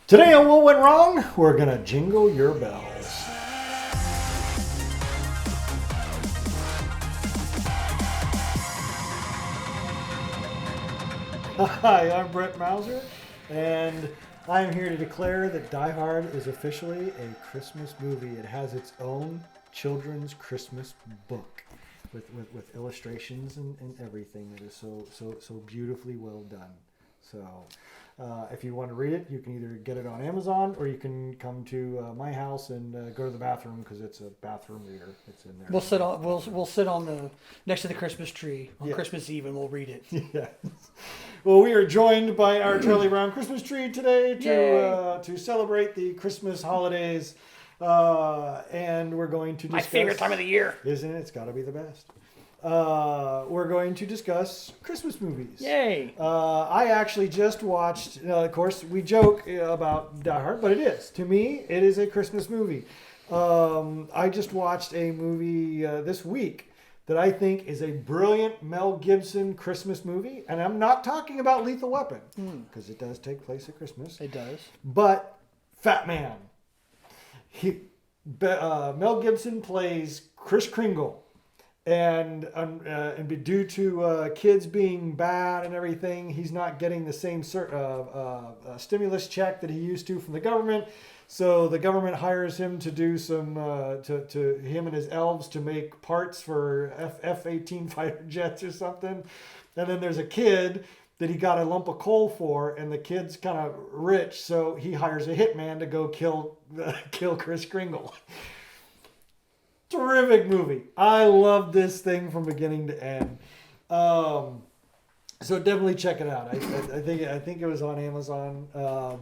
Today on What Went Wrong, we're going to jingle your bells. Hi, I'm Brett Mauser, and I'm here to declare that Die Hard is officially a Christmas movie. It has its own children's Christmas book with illustrations and everything that is so beautifully well done. So if you want to read it, you can either get it on Amazon or you can come to my house and go to the bathroom because it's a bathroom reader. It's in there. We'll sit on the next to the Christmas tree on Christmas Eve and we'll read it. Yes. Well, we are joined by our Charlie Brown Christmas tree today to celebrate the Christmas holidays, and we're going to discuss My favorite time of the year, isn't it? It's got to be the best. We're going to discuss Christmas movies. Yay! I actually just watched, of course, we joke about Die Hard, but it is. To me, it is a Christmas movie. I just watched a movie this week that I think is a brilliant Mel Gibson Christmas movie. And I'm not talking about Lethal Weapon, because it does take place at Christmas. It does. But Fat Man. Mel Gibson plays Kris Kringle. And due to kids being bad and everything, he's not getting the same stimulus check that he used to from the government. So the government hires him to do some to him and his elves to make parts for F-18 fighter jets or something. And then there's a kid that he got a lump of coal for, and the kid's kind of rich, so he hires a hitman to go kill Kris Kringle. Terrific movie. I love this thing from beginning to end. So definitely check it out. I think it was on Amazon.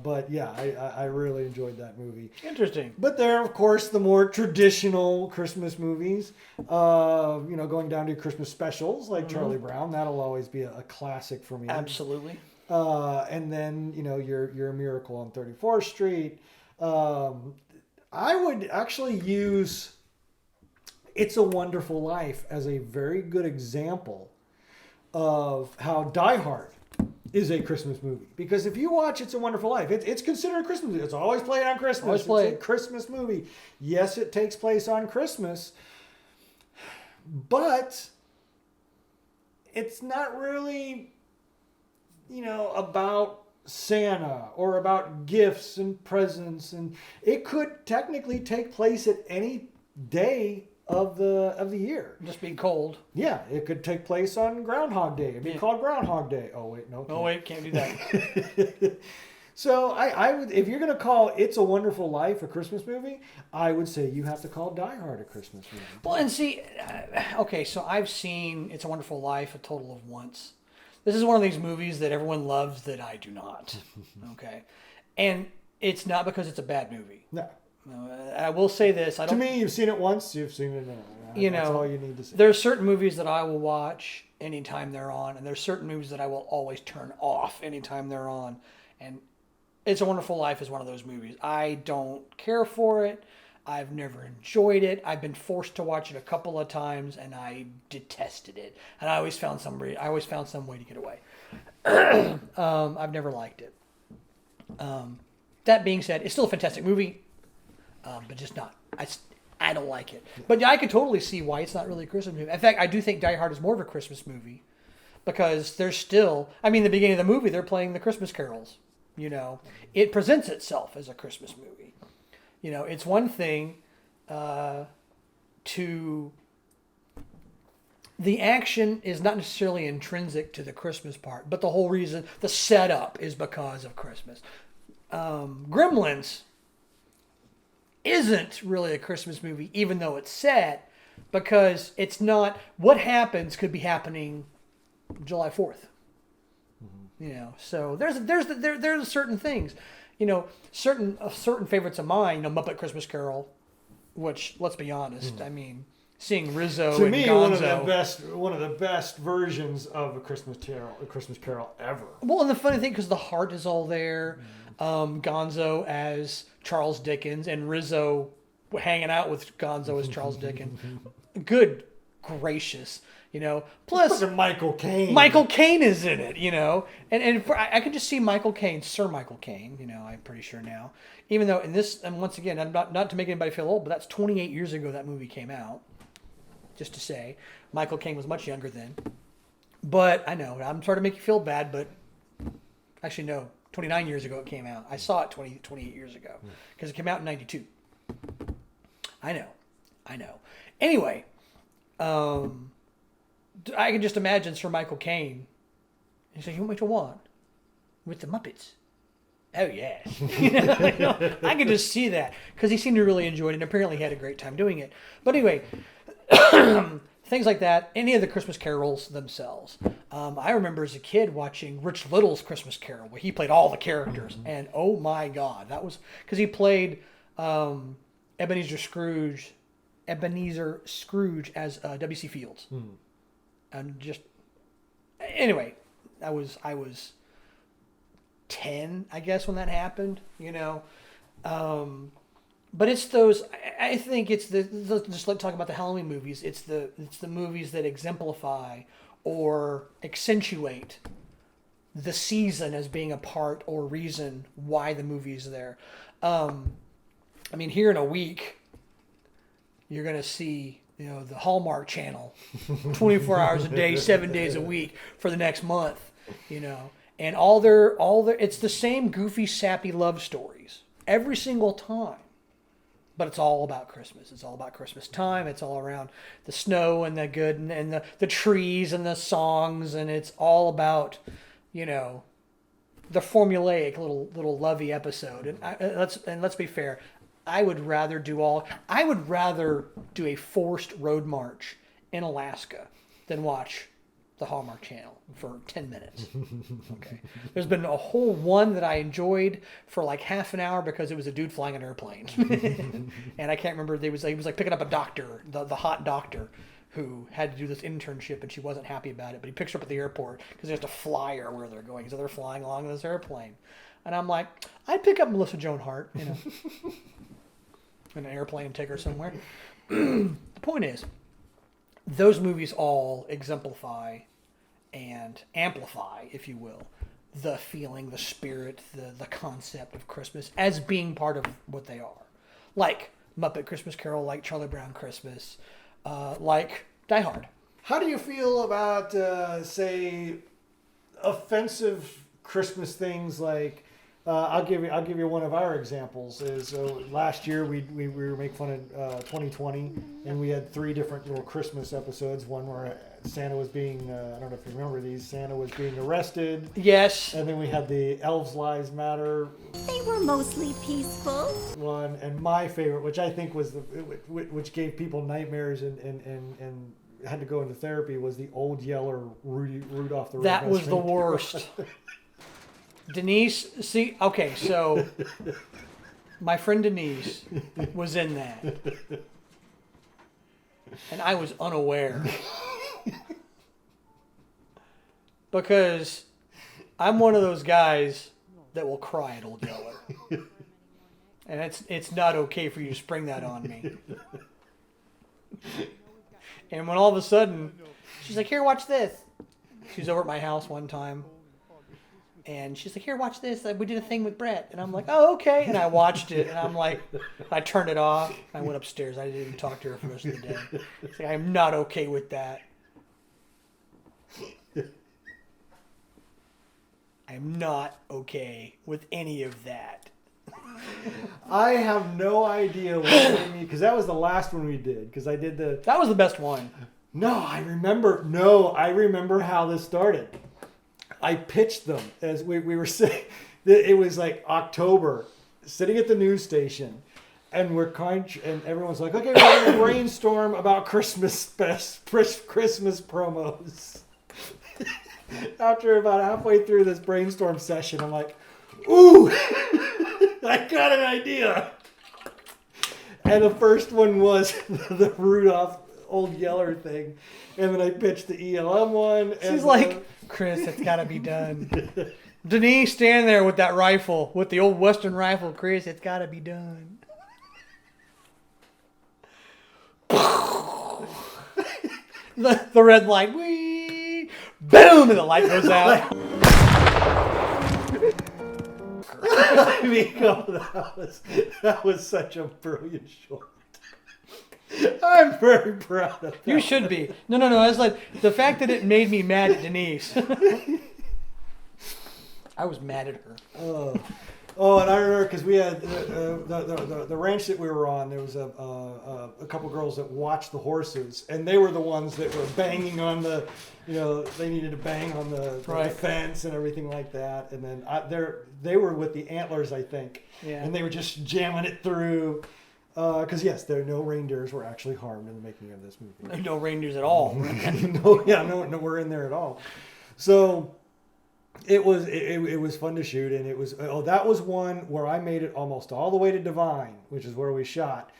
But yeah, I really enjoyed that movie. Interesting. But there are, of course, the more traditional Christmas movies. Going down to Christmas specials like Charlie Brown. That'll always be a classic for me. Absolutely. And then your Miracle on 34th Street. I would actually use It's a Wonderful Life as a very good example of how Die Hard is a Christmas movie. Because if you watch It's a Wonderful Life, it's considered a Christmas movie. It's always played on Christmas. It's a Christmas movie. Yes, it takes place on Christmas, but it's not really, about Santa or about gifts and presents. And it could technically take place at any day of the year. Just being cold. Yeah, it could take place on Groundhog Day. It'd be called Groundhog Day. Oh wait, no. Oh wait, can't do that. So I would, if you're gonna call It's a Wonderful Life a Christmas movie, I would say you have to call Die Hard a Christmas movie. Well, and see, okay, so I've seen It's a Wonderful Life a total of once. This is one of these movies that everyone loves that I do not. Okay, and it's not because it's a bad movie. No. I will say this. To me, you've seen it once. You've seen it now. That's all you need to see. There's certain movies that I will watch anytime they're on, and there's certain movies that I will always turn off anytime they're on. And It's a Wonderful Life is one of those movies. I don't care for it. I've never enjoyed it. I've been forced to watch it a couple of times, and I detested it. And I always found some way to get away. I've never liked it. That being said, it's still a fantastic movie. But just not. I don't like it. But I can totally see why it's not really a Christmas movie. In fact, I do think Die Hard is more of a Christmas movie because there's still, the beginning of the movie, they're playing the Christmas carols. It presents itself as a Christmas movie. It's one thing the action is not necessarily intrinsic to the Christmas part, but the whole reason, the setup is because of Christmas. Gremlins isn't really a Christmas movie, even though it's set, because it's not. What happens could be happening July 4th. So there's certain things, certain favorites of mine. Muppet Christmas Carol, which let's be honest, seeing Rizzo to and me Gonzo, one of the best versions of a Christmas Carol ever. Well, and the funny thing, because the heart is all there. Gonzo as Charles Dickens and Rizzo hanging out with Gonzo as Charles Dickens. Good gracious. Plus, Look at Michael Caine. Michael Caine is in it, I can just see Michael Caine, Sir Michael Caine, I'm pretty sure now. Even though in this, and once again, I'm not to make anybody feel old, but that's 28 years ago that movie came out. Just to say, Michael Caine was much younger then. But I know, I'm sorry to make you feel bad, but actually no, 29 years ago it came out. I saw it 28 years ago because it came out in 92. I know. Anyway, I can just imagine Sir Michael Caine. He's like, "You want me to what? With the Muppets?" Oh yes. I can just see that because he seemed to really enjoy it, and apparently he had a great time doing it. But anyway, things like that. Any of the Christmas carols themselves. I remember as a kid watching Rich Little's Christmas Carol, where he played all the characters, and oh my God, that was because he played Ebenezer Scrooge as W.C. Fields. And just anyway, I was 10, I guess, when that happened, but it's those, I think it's just like talking about the Halloween movies, it's the movies that exemplify or accentuate the season as being a part or reason why the movie is there. Here in a week, you're going to see the Hallmark Channel 24 hours a day, 7 days a week for the next month, and all their it's the same goofy, sappy love stories every single time, but it's all about Christmas. It's all about Christmas time. It's all around the snow and the good and the trees and the songs, and it's all about the formulaic little lovey episode. And let's be fair. I would rather do a forced road march in Alaska than watch the Hallmark Channel for 10 minutes. Okay. There's been a whole one that I enjoyed for like half an hour because it was a dude flying an airplane. And I can't remember, he was like picking up a doctor, the hot doctor who had to do this internship, and she wasn't happy about it, but he picks her up at the airport because they have to fly her where they're going. So they're flying along in this airplane. And I'm like, I'd pick up Melissa Joan Hart, in an airplane and take her somewhere. The point is, those movies all exemplify and amplify, if you will, the feeling, the spirit, the concept of Christmas as being part of what they are. Like Muppet Christmas Carol, like Charlie Brown Christmas, like Die Hard. How do you feel about, say, offensive Christmas things like? I'll give you one of our examples. Is last year we were making fun of 2020, and we had 3 different little Christmas episodes. One where Santa was being I don't know if you remember these. Santa was being arrested. Yes. And then we had the Elves Lives Matter. They were mostly peaceful. One, and my favorite, which I think was which gave people nightmares and had to go into therapy, was the Old Yeller Rudolph the Red-Nosed That was the Reindeer. worst. Denise, see, okay, so my friend Denise was in that, and I was unaware because I'm one of those guys that will cry at Old Yeller, and it's not okay for you to spring that on me. And when all of a sudden she's like, "Here, watch this," she was over at my house one time. And she's like, "Here, watch this. We did a thing with Brett." And I'm like, "Oh, okay." And I watched it, and I'm like, I turned it off. I went upstairs. I didn't even talk to her for the rest of the day. It's like, I'm not okay with that. I'm not okay with any of that. I have no idea what made me, because that was the last one we did. Because I did the. That was the best one. I remember how this started. I pitched them as we were sitting. It was like October, sitting at the news station, and and everyone's like, "Okay, we're going to brainstorm about Christmas promos." After about halfway through this brainstorm session, I'm like, "Ooh, I got an idea!" And the first one was the Rudolph Old Yeller thing, and then I pitched the ELM one. She's like, "Chris, it's got to be done." Denise standing there with that rifle, with the old Western rifle. "Chris, it's got to be done." the red light, wee, boom, and the light goes out. I mean, that was such a brilliant short. I'm very proud of that. You should be. No. It's like the fact that it made me mad at Denise. I was mad at her. Oh, and I remember because we had the ranch that we were on. There was a couple girls that watched the horses, and they were the ones that were banging on the, they needed to bang on the Right. fence and everything like that. And then they were with the antlers, I think, Yeah. and they were just jamming it through. Because yes, no reindeers were actually harmed in the making of this movie. No reindeers at all. No, we're in there at all. So it was fun to shoot, and that was one where I made it almost all the way to Divine, which is where we shot,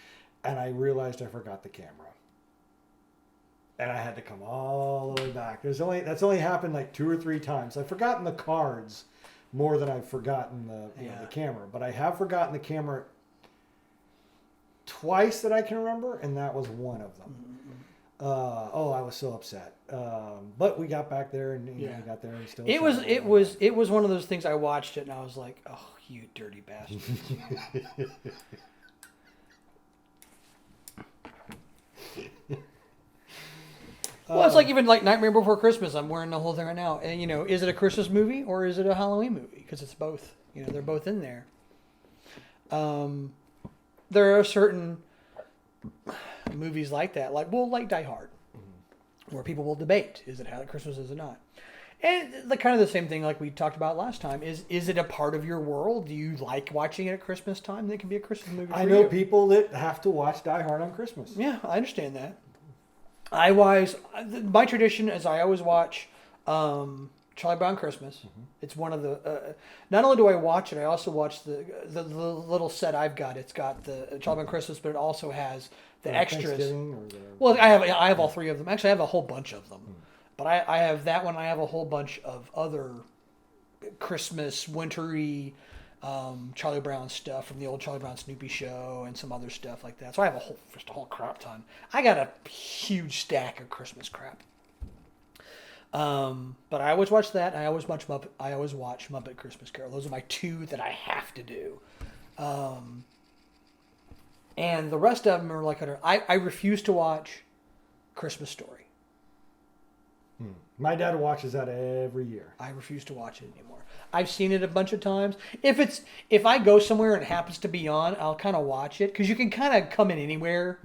and I realized I forgot the camera, and I had to come all the way back. That's only happened like 2 or 3 times. I've forgotten the cards more than I've forgotten the camera, but I have forgotten the camera twice that I can remember, and that was one of them. I was so upset. But we got back there, and we got there, and still. It was one of those things. I watched it, and I was like, "Oh, you dirty bastard!" Well, it's like even like Nightmare Before Christmas. I'm wearing the whole thing right now, and is it a Christmas movie or is it a Halloween movie? Because it's both. They're both in there. There are certain movies like that, like Die Hard, where people will debate: is it Christmas? Is it not? And kind of the same thing like we talked about last time. Is it a part of your world? Do you like watching it at Christmas time? That can be a Christmas movie. I know people that have to watch Die Hard on Christmas. Yeah, I understand that. My tradition is I always watch Charlie Brown Christmas. It's one of the. Not only do I watch it, I also watch the little set I've got. It's got the Charlie Brown Christmas, but it also has the extras. Well, I have all 3 of them. Actually, I have a whole bunch of them. But I have that one. I have a whole bunch of other Christmas, wintry, Charlie Brown stuff from the old Charlie Brown Snoopy show and some other stuff like that. So I have just a whole crap ton. I got a huge stack of Christmas crap. But I always watch that. I always watch Muppet Christmas Carol. Those are my 2 that I have to do. And the rest of them are like I refuse to watch Christmas Story. My dad watches that every year. I refuse to watch it anymore. I've seen it a bunch of times. If I go somewhere and it happens to be on, I'll kind of watch it because you can kind of come in anywhere.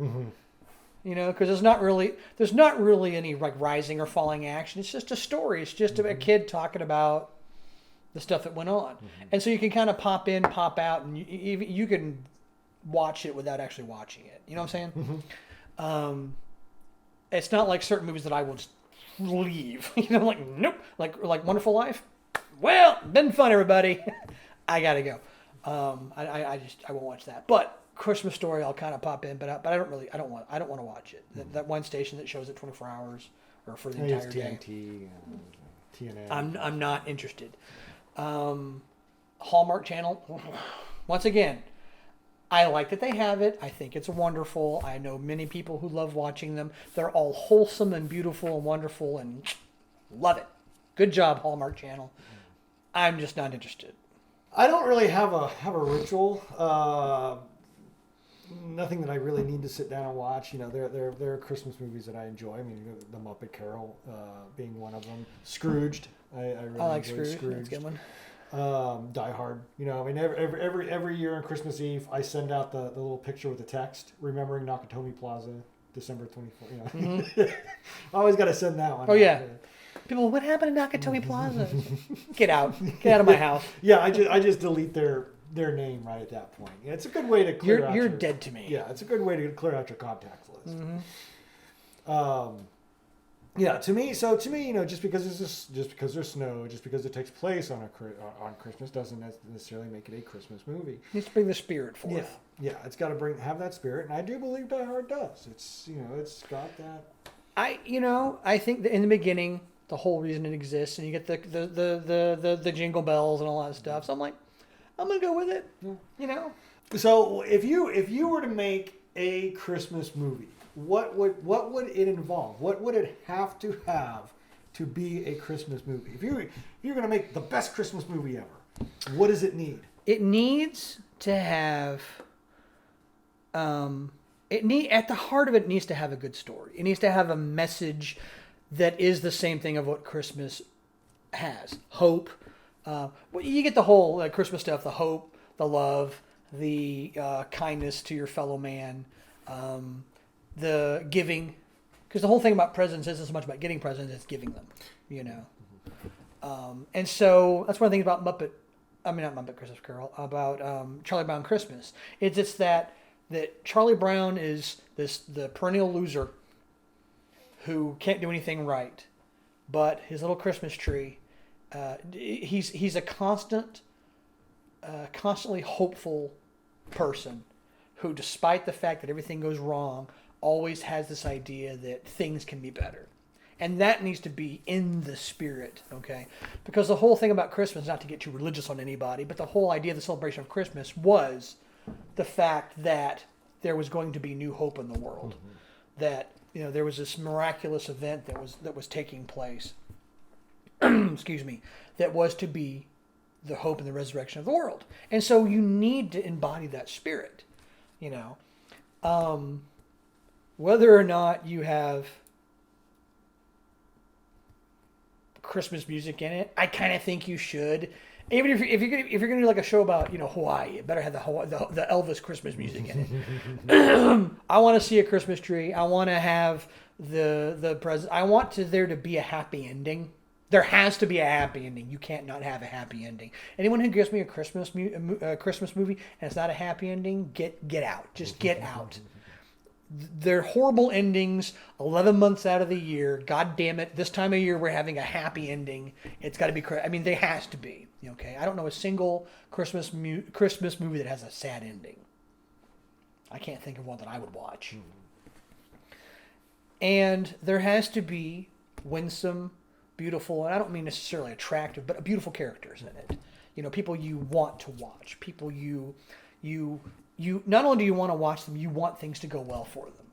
Because there's not really any like rising or falling action. It's just a story. It's just a kid talking about the stuff that went on, and so you can kind of pop in, pop out, and you can watch it without actually watching it. You know what I'm saying? It's not like certain movies that I will just leave. Like nope. Like Wonderful Life. Well, been fun, everybody. I gotta go. I won't watch that. But Christmas Story, I'll kind of pop in, but I don't want to watch it. That one station that shows it 24 hours or for the entire day. TNT, TNA. I'm not interested. Hallmark Channel. Once again, I like that they have it. I think it's wonderful. I know many people who love watching them. They're all wholesome and beautiful and wonderful and love it. Good job, Hallmark Channel. I'm just not interested. I don't really have a ritual. Nothing that I really need to sit down and watch. There are Christmas movies that I enjoy. I mean, The Muppet Carol being one of them. Scrooged. I really like enjoyed Scrooge. That's a good one. Die Hard. Every year on Christmas Eve, I send out the little picture with the text, remembering Nakatomi Plaza, December 24th. I always got to send that one. Oh, yeah. People, what happened to Nakatomi Plaza? Get out of my house. Yeah, I just delete their name right at that point. Yeah, it's a good way to clear out. You're dead to me. Yeah, it's a good way to clear out your contacts list. To me, just because there's snow, just because it takes place on Christmas doesn't necessarily make it a Christmas movie. It needs to bring the spirit forth. Yeah, it's got to have that spirit, and I do believe Die Hard does. It's got that. I think that in the beginning, the whole reason it exists, and you get the jingle bells and all that stuff. So I'm like, I'm gonna go with it. So if you were to make a Christmas movie, what would it involve? What would it have to be a Christmas movie? If you're going to make the best Christmas movie ever, what does it need? It needs to have at the heart of it needs to have a good story. It needs to have a message that is the same thing of what Christmas has. Hope. Well, you get the whole Christmas stuff, the hope, the love, the kindness to your fellow man, the giving. Because the whole thing about presents isn't so much about getting presents, it's giving them, you know. And so that's one of the things about not Muppet Christmas Carol, about Charlie Brown Christmas. It's that Charlie Brown is the perennial loser who can't do anything right. But his little Christmas tree, he's a constantly hopeful person who, despite the fact that everything goes wrong, always has this idea that things can be better. And that needs to be in the spirit, okay? Because the whole thing about Christmas, not to get too religious on anybody, but the whole idea of the celebration of Christmas was the fact that there was going to be new hope in the world. Mm-hmm. That, you know, there was this miraculous event that was taking place. Excuse me. That was to be the hope and the resurrection of the world. And so you need to embody that spirit, you know. Whether or not you have Christmas music in it, I kind of think you should. Even if you're gonna do like a show about, you know, Hawaii, it better have the Elvis Christmas music in it. I want to see a Christmas tree. I want to have the present. I want there to be a happy ending. There has to be a happy ending. You can't not have a happy ending. Anyone who gives me a Christmas movie and it's not a happy ending, get out. Just get out. They're horrible endings 11 months out of the year. God damn it. This time of year, we're having a happy ending. It's got to be, there has to be. Okay. I don't know a single Christmas movie that has a sad ending. I can't think of one that I would watch. And there has to be winsome, beautiful, and I don't mean necessarily attractive, but beautiful characters in it. You know, people you want to watch. People you not only do you want to watch them, you want things to go well for them.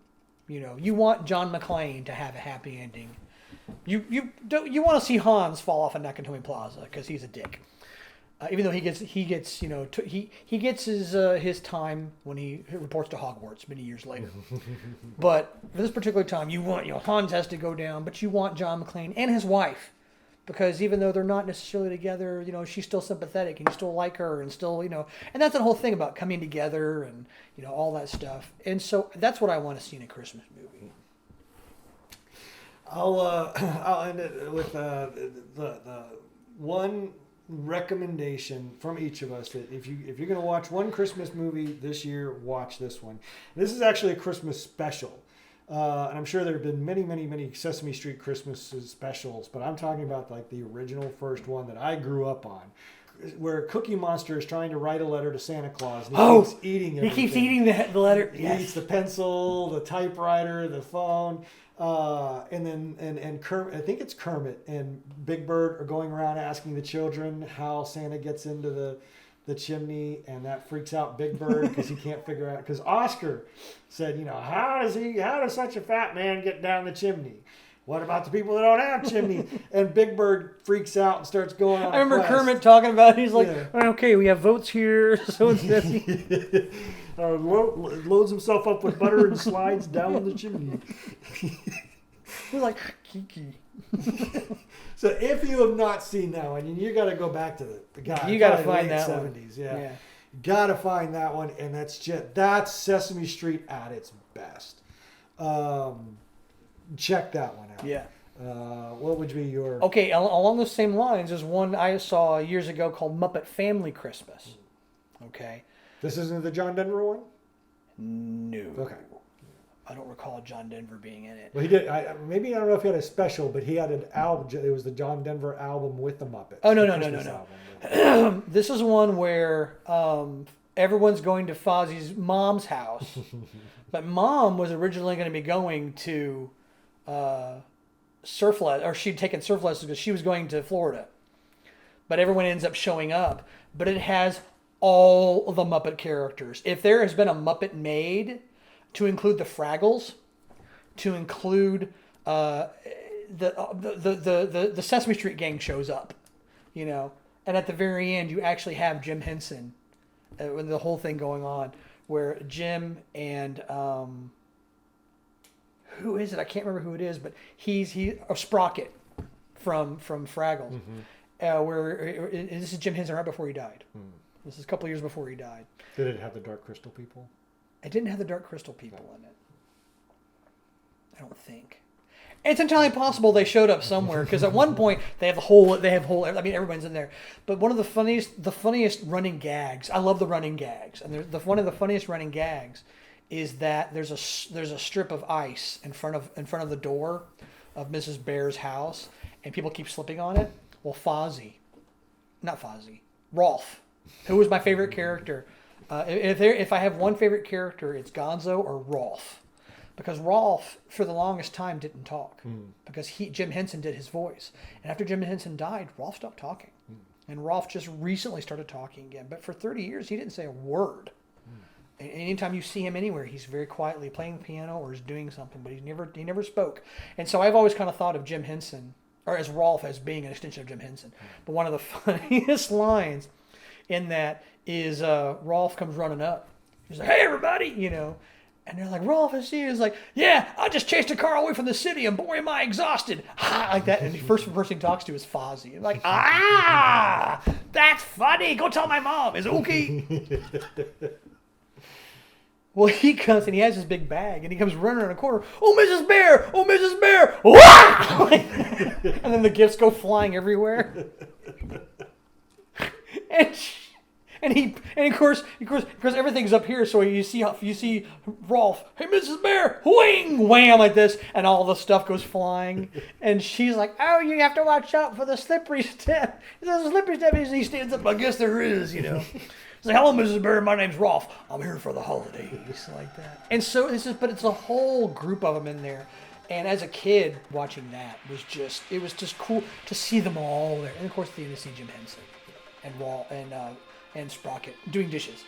You know, you want John McClane to have a happy ending. You want to see Hans fall off of Nakatomi Plaza because he's a dick. Even though he gets you know he gets his time when he reports to Hogwarts many years later. But for this particular time, you want Hans has to go down, but you want John McClane and his wife. Because even though they're not necessarily together, you know, she's still sympathetic and you still like her and still, you know, and that's the whole thing about coming together and, you know, all that stuff. And so that's what I want to see in a Christmas movie. I'll end it with the one recommendation from each of us that if you're going to watch one Christmas movie this year, watch this one. This is actually a Christmas special. And I'm sure there have been many, many, many Sesame Street Christmas specials, but I'm talking about like the original first one that I grew up on, where Cookie Monster is trying to write a letter to Santa Claus. And he keeps eating everything. He keeps eating the letter. He eats the pencil, the typewriter, the phone, and then Kermit, I think it's Kermit and Big Bird are going around asking the children how Santa gets into the chimney, and that freaks out Big Bird because he can't figure out, because Oscar said, you know, how does such a fat man get down the chimney? What about the people that don't have chimneys? And Big Bird freaks out and starts going on. I remember quest. Kermit talking about it. He's like, okay, we have votes here. So it's loads himself up with butter and slides down the chimney. He's like, Kiki. So if you have not seen that one, you got to go back to the guy. You got to find late that 70s, one. yeah. Got to find that one, and that's Sesame Street at its best. Check that one out. Yeah. What would be your... Okay, along those same lines, there's one I saw years ago called Muppet Family Christmas. Okay. This isn't the John Denver one? No. Okay. I don't recall John Denver being in it. Well, he did. I don't know if he had a special, but he had an album. It was the John Denver album with the Muppets. Oh, no. This is one where everyone's going to Fozzie's mom's house, but Mom was originally going to be going to surf lessons, or she'd taken surf lessons because she was going to Florida. But everyone ends up showing up. But it has all of the Muppet characters. If there has been a Muppet made to include the Fraggles, to include the Sesame Street gang shows up, you know, and at the very end you actually have Jim Henson, with the whole thing going on, where Jim and who is it? I can't remember who it is, but he's Sprocket from Fraggles, where this is Jim Henson right before he died. This is a couple of years before he died. Did it have the Dark Crystal people? It didn't have the Dark Crystal people in it. I don't think. It's entirely possible they showed up somewhere, because at one point they have whole. I mean, everyone's in there. But one of the funniest running gags. I love the running gags, and one of the funniest running gags is that there's a strip of ice in front of the door of Mrs. Bear's house, and people keep slipping on it. Well, Rolf, who was my favorite character. If I have one favorite character, it's Gonzo or Rolf. Because Rolf, for the longest time, didn't talk. Because Jim Henson did his voice. And after Jim Henson died, Rolf stopped talking. And Rolf just recently started talking again. But for 30 years, he didn't say a word. And anytime you see him anywhere, he's very quietly playing the piano or is doing something, but he never spoke. And so I've always kind of thought of Jim Henson, or as Rolf, as being an extension of Jim Henson. But one of the funniest lines in that is Rolf comes running up. He's like, "Hey, everybody," you know. And they're like, "Rolf, I see you." He's like, "Yeah, I just chased a car away from the city, and boy, am I exhausted." Like that. And the first person he talks to is Fozzie. I'm like, that's funny. Go tell my mom. Is it okay? Well, he comes and he has his big bag and he comes running around a corner. "Oh, Mrs. Bear! Oh, Mrs. Bear!" And then the gifts go flying everywhere. And of course everything's up here, so you see Rolf, "Hey, Mrs. Bear!" Whang, wham, like this, and all the stuff goes flying. And she's like, "Oh, you have to watch out for the slippery step. There's a slippery step." As he stands up, "I guess there is, you know." He's like, "Hello, Mrs. Bear. My name's Rolf. I'm here for the holidays," like that. And so but it's a whole group of them in there. And as a kid, watching that was just cool to see them all there. And of course, to see Jim Henson and Rolf and Sprocket doing dishes.